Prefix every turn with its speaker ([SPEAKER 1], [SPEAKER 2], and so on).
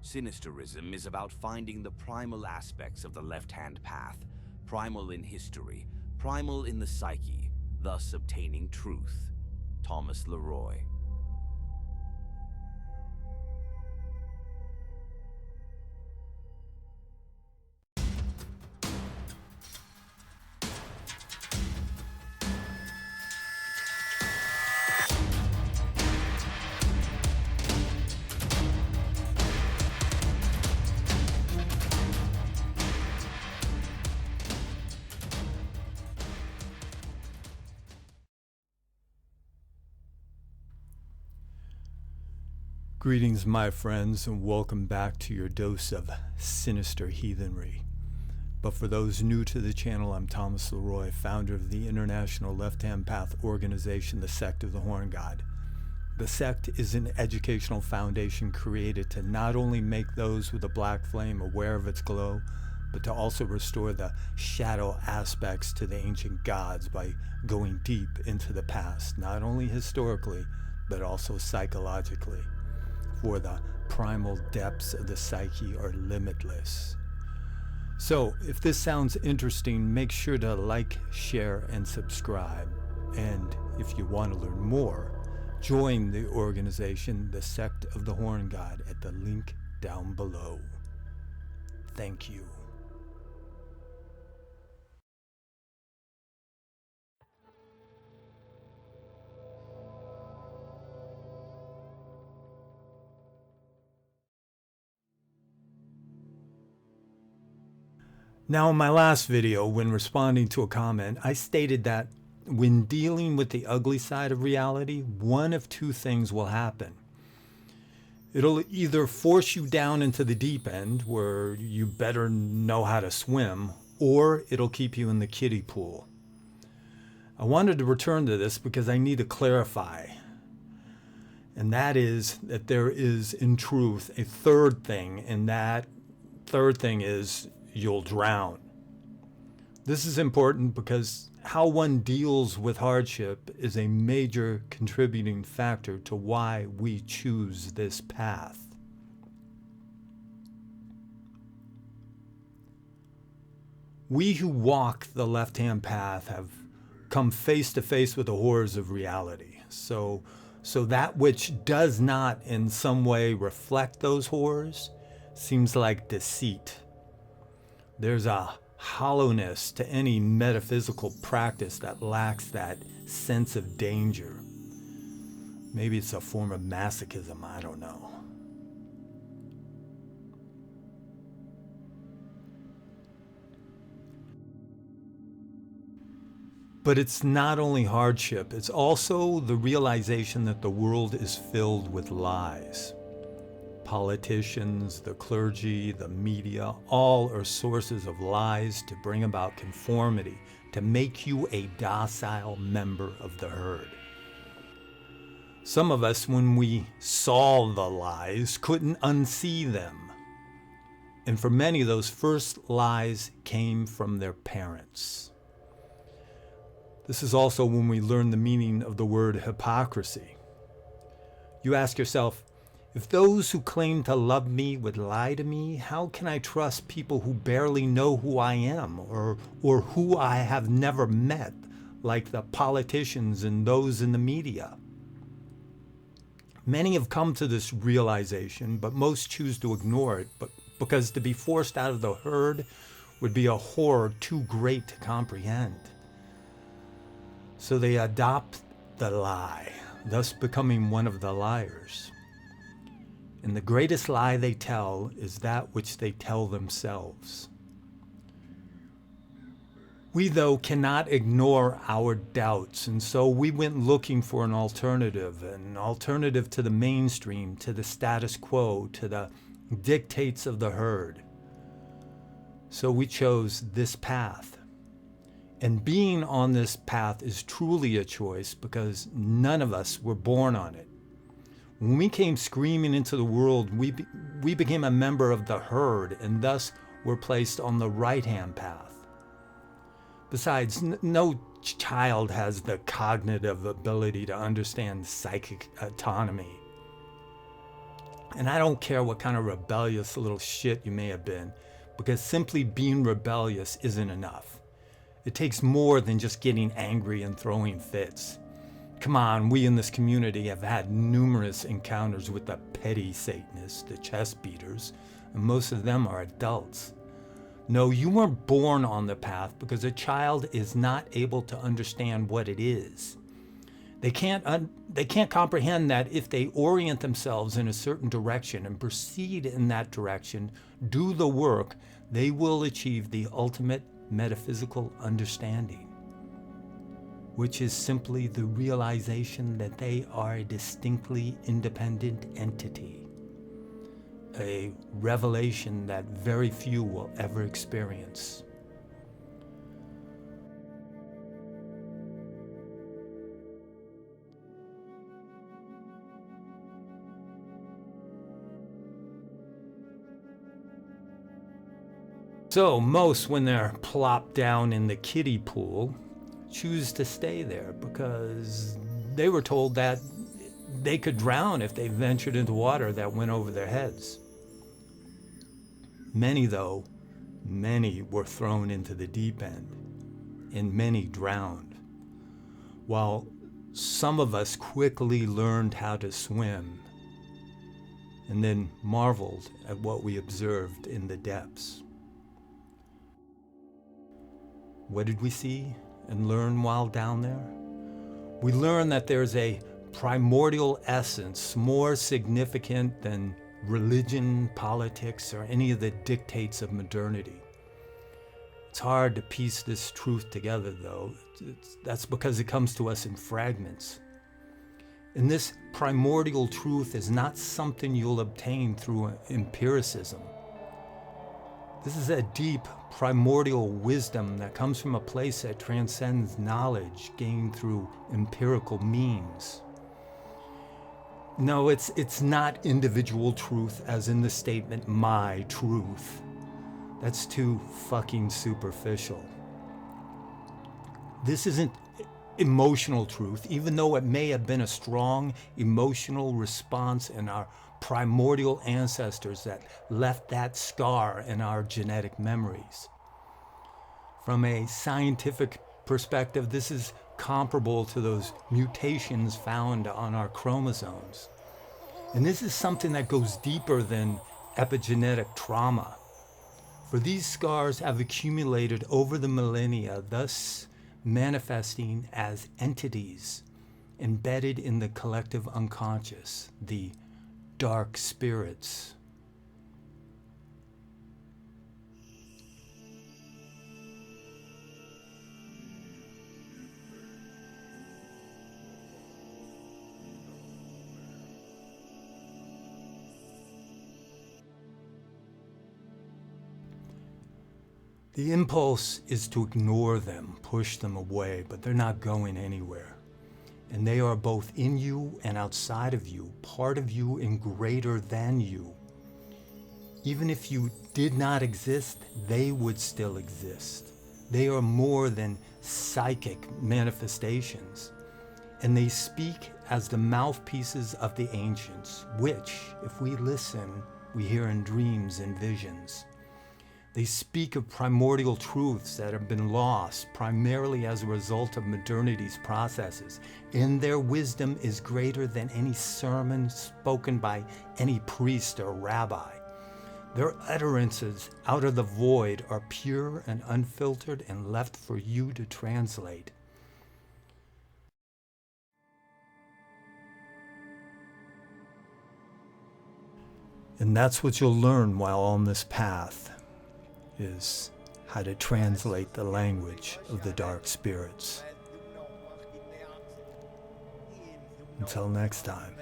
[SPEAKER 1] Sinisterism is about finding the primal aspects of the left-hand path, primal in history, primal in the psyche, thus obtaining truth. Thomas Leroy.
[SPEAKER 2] Greetings, my friends, and welcome back to your dose of sinister heathenry. But for those new to the channel, I'm Thomas Leroy, founder of the International Left-Hand Path organization, the Sect of the Horn God. The Sect is an educational foundation created to not only make those with a black flame aware of its glow, but to also restore the shadow aspects to the ancient gods by going deep into the past, not only historically, but also psychologically. For the primal depths of the psyche are limitless. So, if this sounds interesting, make sure to like, share, and subscribe. And if you want to learn more, join the organization, the Sect of the Horn God, at the link down below. Thank you. Now, in my last video, when responding to a comment, I stated that when dealing with the ugly side of reality, one of two things will happen. It'll either force you down into the deep end, where you better know how to swim, or it'll keep you in the kiddie pool. I wanted to return to this because I need to clarify. And that is that there is, in truth, a third thing, and that third thing is you'll drown. This is important because how one deals with hardship is a major contributing factor to why we choose this path. We who walk the left-hand path have come face to face with the horrors of reality. So that which does not in some way reflect those horrors seems like deceit. There's a hollowness to any metaphysical practice that lacks that sense of danger. Maybe it's a form of masochism, I don't know. But it's not only hardship, it's also the realization that the world is filled with lies. Politicians, the clergy, the media, all are sources of lies to bring about conformity, to make you a docile member of the herd. Some of us, when we saw the lies, couldn't unsee them. And for many, those first lies came from their parents. This is also when we learn the meaning of the word hypocrisy. You ask yourself, if those who claim to love me would lie to me, how can I trust people who barely know who I am or who I have never met, like the politicians and those in the media? Many have come to this realization, but most choose to ignore it, because to be forced out of the herd would be a horror too great to comprehend. So they adopt the lie, thus becoming one of the liars. And the greatest lie they tell is that which they tell themselves. We, though, cannot ignore our doubts, and so we went looking for an alternative to the mainstream, to the status quo, to the dictates of the herd. So we chose this path. And being on this path is truly a choice because none of us were born on it. When we came screaming into the world, we became a member of the herd and thus were placed on the right-hand path. Besides, no child has the cognitive ability to understand psychic autonomy. And I don't care what kind of rebellious little shit you may have been, because simply being rebellious isn't enough. It takes more than just getting angry and throwing fits. Come on, we in this community have had numerous encounters with the petty Satanists, the chest beaters, and most of them are adults. No, you weren't born on the path because a child is not able to understand what it is. They can't comprehend that if they orient themselves in a certain direction and proceed in that direction, do the work, they will achieve the ultimate metaphysical understanding, which is simply the realization that they are a distinctly independent entity, a revelation that very few will ever experience. So most, when they're plopped down in the kiddie pool, choose to stay there because they were told that they could drown if they ventured into water that went over their heads. Many were thrown into the deep end, and many drowned, while some of us quickly learned how to swim and then marveled at what we observed in the depths. What did we see and learn while down there? We learned that there's a primordial essence more significant than religion, politics, or any of the dictates of modernity. It's hard to piece this truth together, though. That's because it comes to us in fragments. And this primordial truth is not something you'll obtain through empiricism. This is a deep primordial wisdom that comes from a place that transcends knowledge gained through empirical means. No, it's not individual truth as in the statement, my truth. That's too fucking superficial. This isn't emotional truth, even though it may have been a strong emotional response in our primordial ancestors that left that scar in our genetic memories. From a scientific perspective, this is comparable to those mutations found on our chromosomes. And this is something that goes deeper than epigenetic trauma. For these scars have accumulated over the millennia, thus manifesting as entities embedded in the collective unconscious, the dark spirits. The impulse is to ignore them, push them away, but they're not going anywhere. And they are both in you and outside of you, part of you and greater than you. Even if you did not exist, they would still exist. They are more than psychic manifestations, and they speak as the mouthpieces of the ancients, which, if we listen, we hear in dreams and visions. They speak of primordial truths that have been lost primarily as a result of modernity's processes, and their wisdom is greater than any sermon spoken by any priest or rabbi. Their utterances out of the void are pure and unfiltered and left for you to translate. And that's what you'll learn while on this path, is how to translate the language of the dark spirits. Until next time.